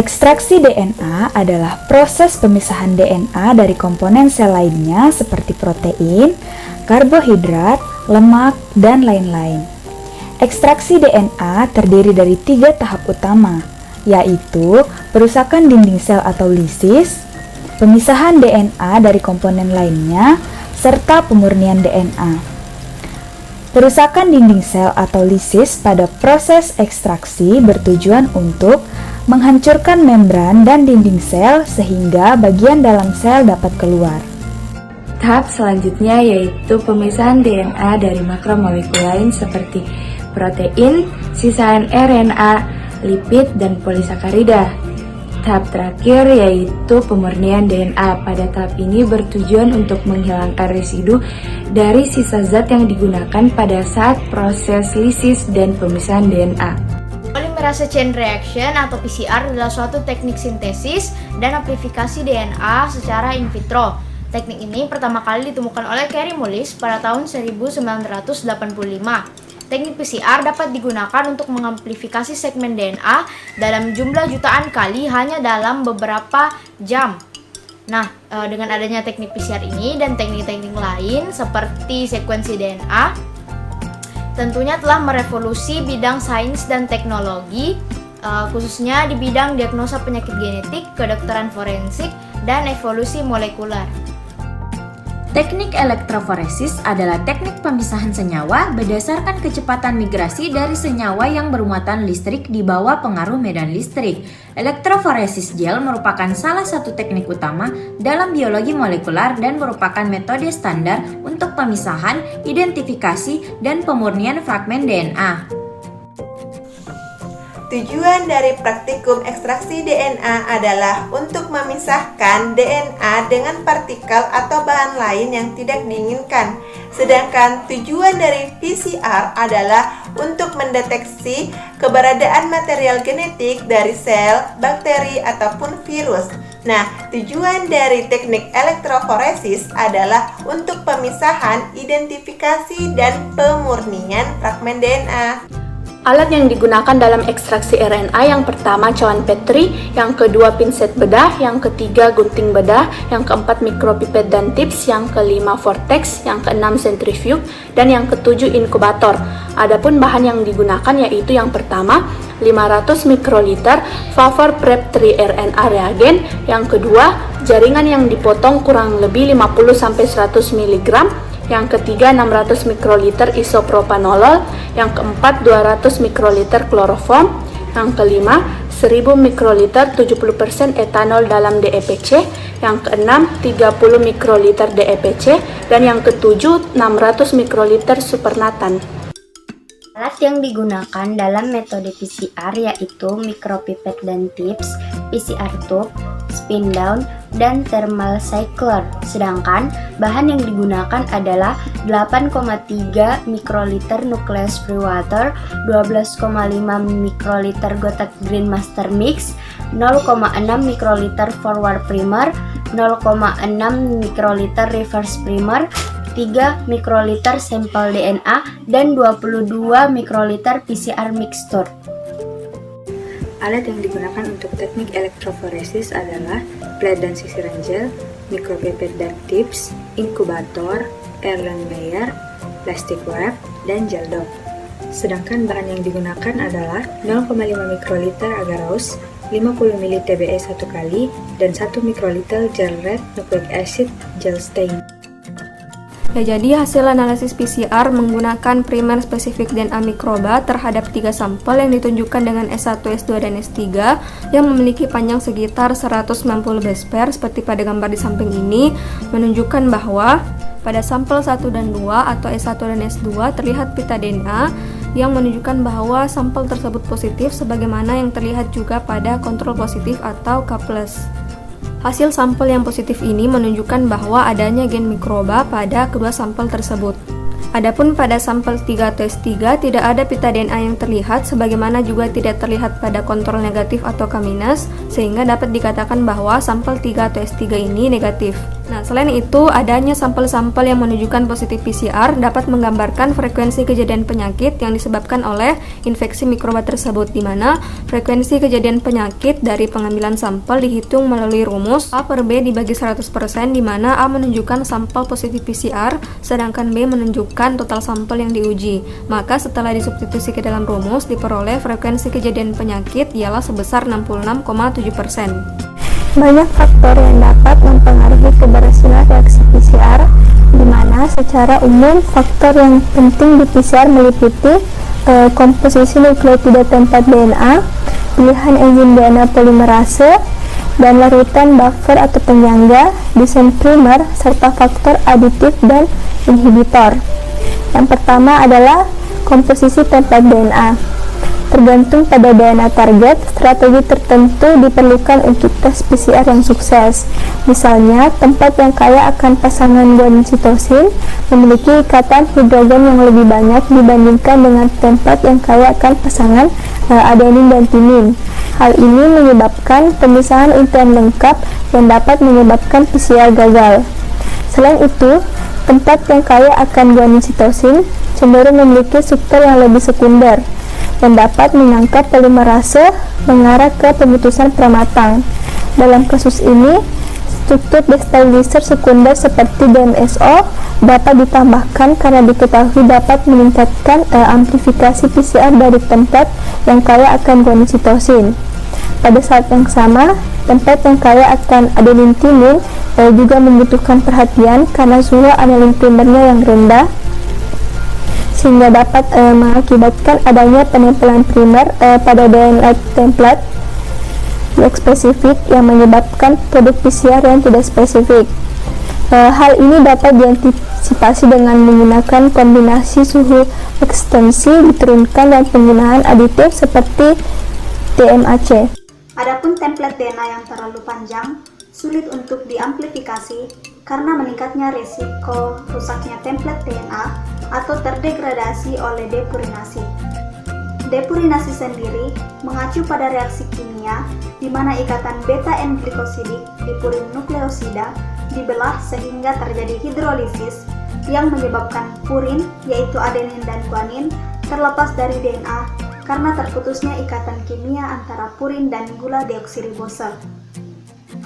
Ekstraksi DNA adalah proses pemisahan DNA dari komponen sel lainnya seperti protein, karbohidrat, lemak, dan lain-lain. Ekstraksi DNA terdiri dari 3 tahap utama, yaitu perusakan dinding sel atau lisis, pemisahan DNA dari komponen lainnya, serta pemurnian DNA. Perusakan dinding sel atau lisis pada proses ekstraksi bertujuan untuk menghancurkan membran dan dinding sel sehingga bagian dalam sel dapat keluar. Tahap selanjutnya yaitu pemisahan DNA dari makromolekul lain seperti protein, sisaan RNA, lipid, dan polisakarida. Tahap terakhir yaitu pemurnian DNA. Pada tahap ini bertujuan untuk menghilangkan residu dari sisa zat yang digunakan pada saat proses lisis dan pemisahan DNA. Polymerase chain reaction atau PCR adalah suatu teknik sintesis dan amplifikasi DNA secara in vitro. Teknik ini pertama kali ditemukan oleh Kary Mullis pada tahun 1985. Teknik PCR dapat digunakan untuk mengamplifikasi segmen DNA dalam jumlah jutaan kali hanya dalam beberapa jam. Nah, dengan adanya teknik PCR ini dan teknik-teknik lain seperti sekuensi DNA, tentunya telah merevolusi bidang sains dan teknologi, khususnya di bidang diagnosa penyakit genetik, kedokteran forensik, dan evolusi molekuler. Teknik elektroforesis adalah teknik pemisahan senyawa berdasarkan kecepatan migrasi dari senyawa yang bermuatan listrik di bawah pengaruh medan listrik. Elektroforesis gel merupakan salah satu teknik utama dalam biologi molekular dan merupakan metode standar untuk pemisahan, identifikasi, dan pemurnian fragmen DNA. Tujuan dari praktikum ekstraksi DNA adalah untuk memisahkan DNA dengan partikel atau bahan lain yang tidak diinginkan. Sedangkan tujuan dari PCR adalah untuk mendeteksi keberadaan material genetik dari sel, bakteri, ataupun virus. Nah, tujuan dari teknik elektroforesis adalah untuk pemisahan, identifikasi, dan pemurnian fragmen DNA. Alat yang digunakan dalam ekstraksi RNA yang pertama cawan Petri, yang kedua pinset bedah, yang ketiga gunting bedah, yang keempat mikropipet dan tips, yang kelima vortex, yang keenam centrifuge, dan yang ketujuh inkubator. Adapun bahan yang digunakan yaitu yang pertama 500 mikroliter Favor Prep 3 RNA reagen, yang kedua jaringan yang dipotong kurang lebih 50-100 mg, yang ketiga 600 mikroliter isopropanolol, yang keempat 200 mikroliter kloroform, yang kelima 1000 mikroliter 70% etanol dalam DEPC, yang keenam 30 mikroliter DEPC, dan yang ketujuh 600 mikroliter supernatan. Alat yang digunakan dalam metode PCR yaitu mikropipet dan tips, PCR tube, spin down, dan thermal cycler. Sedangkan bahan yang digunakan adalah 8,3 mikroliter nucleus free water, 12,5 mikroliter Gotak Green Master Mix, 0,6 mikroliter forward primer, 0,6 mikroliter reverse primer, 3 mikroliter sampel DNA, dan 22 mikroliter PCR mixture. Alat yang digunakan untuk teknik elektroforesis adalah plate dan sisiran gel, mikropipet dan tips, inkubator, Erlenmeyer, plastik wrap, dan gel dot. Sedangkan bahan yang digunakan adalah 0,5 mikroliter agarose, 50 ml TBE 1 kali, dan 1 mikroliter gel red nucleic acid gel stain. Ya, jadi hasil analisis PCR menggunakan primer spesifik DNA mikroba terhadap 3 sampel yang ditunjukkan dengan S1, S2, dan S3 yang memiliki panjang sekitar 190 base pair seperti pada gambar di samping ini, menunjukkan bahwa pada sampel 1 dan 2 atau S1 dan S2 terlihat pita DNA yang menunjukkan bahwa sampel tersebut positif sebagaimana yang terlihat juga pada kontrol positif atau K+. Hasil sampel yang positif ini menunjukkan bahwa adanya gen mikroba pada kedua sampel tersebut. Adapun pada sampel 3 atau S3 tidak ada pita DNA yang terlihat sebagaimana juga tidak terlihat pada kontrol negatif atau K-, sehingga dapat dikatakan bahwa sampel 3 atau S3 ini negatif. Nah, selain itu, adanya sampel-sampel yang menunjukkan positif PCR dapat menggambarkan frekuensi kejadian penyakit yang disebabkan oleh infeksi mikroba tersebut, di mana frekuensi kejadian penyakit dari pengambilan sampel dihitung melalui rumus A per B dibagi 100%, di mana A menunjukkan sampel positif PCR, sedangkan B menunjukkan total sampel yang diuji. Maka setelah disubstitusi ke dalam rumus, diperoleh frekuensi kejadian penyakit ialah sebesar 66,7%. Banyak faktor yang dapat mempengaruhi keberhasilan reaksi PCR, di mana secara umum faktor yang penting di PCR meliputi komposisi nukleotida tempat DNA, pilihan enzim DNA polimerase, dan larutan buffer atau penyangga, desain primer, serta faktor aditif dan inhibitor. Yang pertama adalah komposisi tempat DNA. Tergantung pada DNA target, strategi tertentu diperlukan untuk tes PCR yang sukses. Misalnya, tempat yang kaya akan pasangan guanin sitosin memiliki ikatan hidrogen yang lebih banyak dibandingkan dengan tempat yang kaya akan pasangan adenin dan timin. Hal ini menyebabkan pemisahan intian lengkap yang dapat menyebabkan PCR gagal. Selain itu, tempat yang kaya akan guanin sitosin cenderung memiliki struktur yang lebih sekunder, yang dapat menangkap polimerase mengarah ke pemutusan pramatang. Dalam kasus ini, struktur destabilizer sekunder seperti DMSO dapat ditambahkan karena diketahui dapat meningkatkan amplifikasi PCR dari tempat yang kaya akan guanin sitosin. Pada saat yang sama, tempat yang kaya akan adenin timin juga membutuhkan perhatian karena suhu anilin primernya yang rendah, sehingga dapat mengakibatkan adanya penempelan primer pada DNA template yang spesifik yang menyebabkan produk PCR yang tidak spesifik. Hal ini dapat diantisipasi dengan menggunakan kombinasi suhu ekstensi diturunkan dan penggunaan aditif seperti TMAC. Adapun template DNA yang terlalu panjang sulit untuk diamplifikasi karena meningkatnya risiko rusaknya template DNA atau terdegradasi oleh depurinasi. Depurinasi sendiri mengacu pada reaksi kimia di mana ikatan beta-N glikosidik di purin nukleosida dibelah sehingga terjadi hidrolisis yang menyebabkan purin, yaitu adenin dan guanin, terlepas dari DNA karena terputusnya ikatan kimia antara purin dan gula deoksiribose.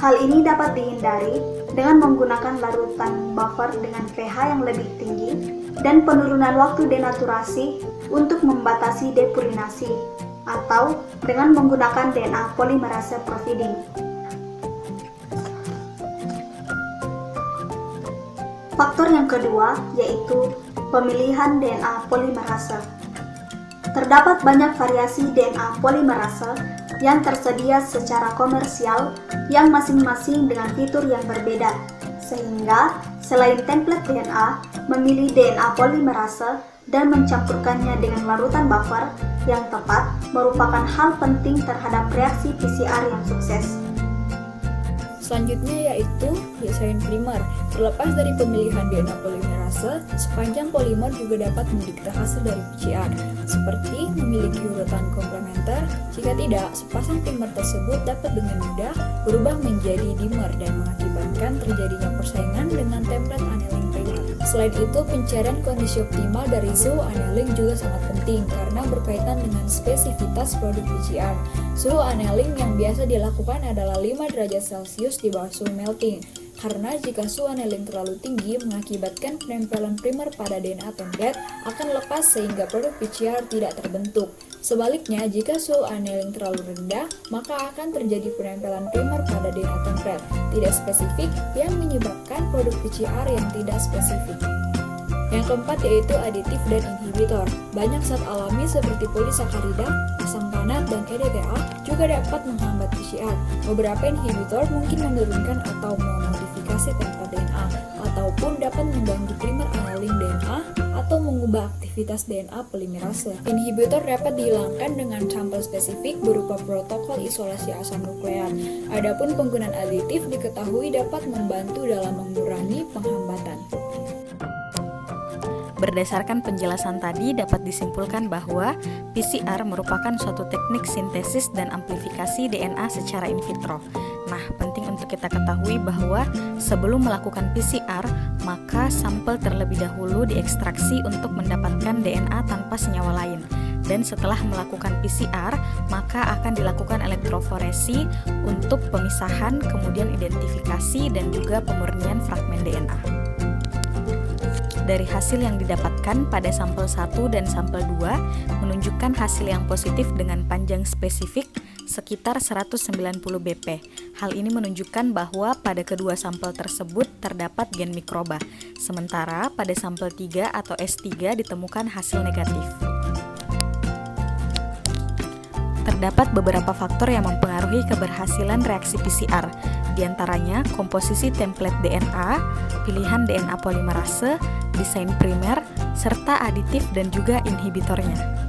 Hal ini dapat dihindari dengan menggunakan larutan buffer dengan pH yang lebih tinggi dan penurunan waktu denaturasi untuk membatasi depurinasi, atau dengan menggunakan DNA polimerase profiding. Faktor yang kedua yaitu pemilihan DNA polimerase. Terdapat banyak variasi DNA polimerase yang tersedia secara komersial yang masing-masing dengan fitur yang berbeda, sehingga selain template DNA, memilih DNA polimerase dan mencampurkannya dengan larutan buffer yang tepat merupakan hal penting terhadap reaksi PCR yang sukses. Selanjutnya yaitu desain primer. Terlepas dari pemilihan DNA polimerase, sepanjang polimer juga dapat mendikte hasil dari PCR, seperti memiliki urutan komplementer. Jika tidak, sepasang primer tersebut dapat dengan mudah berubah menjadi dimer dan mengakibatkan terjadinya persaingan dengan template annealing primer. Selain itu, pencarian kondisi optimal dari suhu annealing juga sangat penting karena berkaitan dengan spesifitas produk PCR. Suhu annealing yang biasa dilakukan adalah 5 derajat Celcius di bawah suhu melting, karena jika suhu annealing terlalu tinggi mengakibatkan penempelan primer pada DNA template akan lepas sehingga produk PCR tidak terbentuk. Sebaliknya, jika suhu annealing terlalu rendah, maka akan terjadi penempelan primer pada DNA template tidak spesifik yang menyebabkan produk PCR yang tidak spesifik. Yang keempat yaitu aditif dan inhibitor. Banyak zat alami seperti polisakarida, asam panat, dan EDTA juga dapat menghambat PCR. Beberapa inhibitor mungkin menurunkan atau memodifikasi tempat DNA, ataupun dapat mengganggu primer annealing DNA atau mengubah aktivitas DNA polimerase. Inhibitor dapat dihilangkan dengan sampel spesifik berupa protokol isolasi asam nukleat. Adapun penggunaan aditif diketahui dapat membantu dalam mengurangi penghambatan. Berdasarkan penjelasan tadi, dapat disimpulkan bahwa PCR merupakan suatu teknik sintesis dan amplifikasi DNA secara in vitro. Nah, penting untuk kita ketahui bahwa sebelum melakukan PCR, maka sampel terlebih dahulu diekstraksi untuk mendapatkan DNA tanpa senyawa lain. Dan setelah melakukan PCR, maka akan dilakukan elektroforesi untuk pemisahan, kemudian identifikasi, dan juga pemurnian fragmen DNA. Dari hasil yang didapatkan pada sampel 1 dan sampel 2 menunjukkan hasil yang positif dengan panjang spesifik sekitar 190 BP. Hal ini menunjukkan bahwa pada kedua sampel tersebut terdapat gen mikroba, sementara pada sampel 3 atau S3 ditemukan hasil negatif. Terdapat beberapa faktor yang mempengaruhi keberhasilan reaksi PCR, diantaranya komposisi template DNA, pilihan DNA polimerase, desain primer, serta aditif dan juga inhibitornya.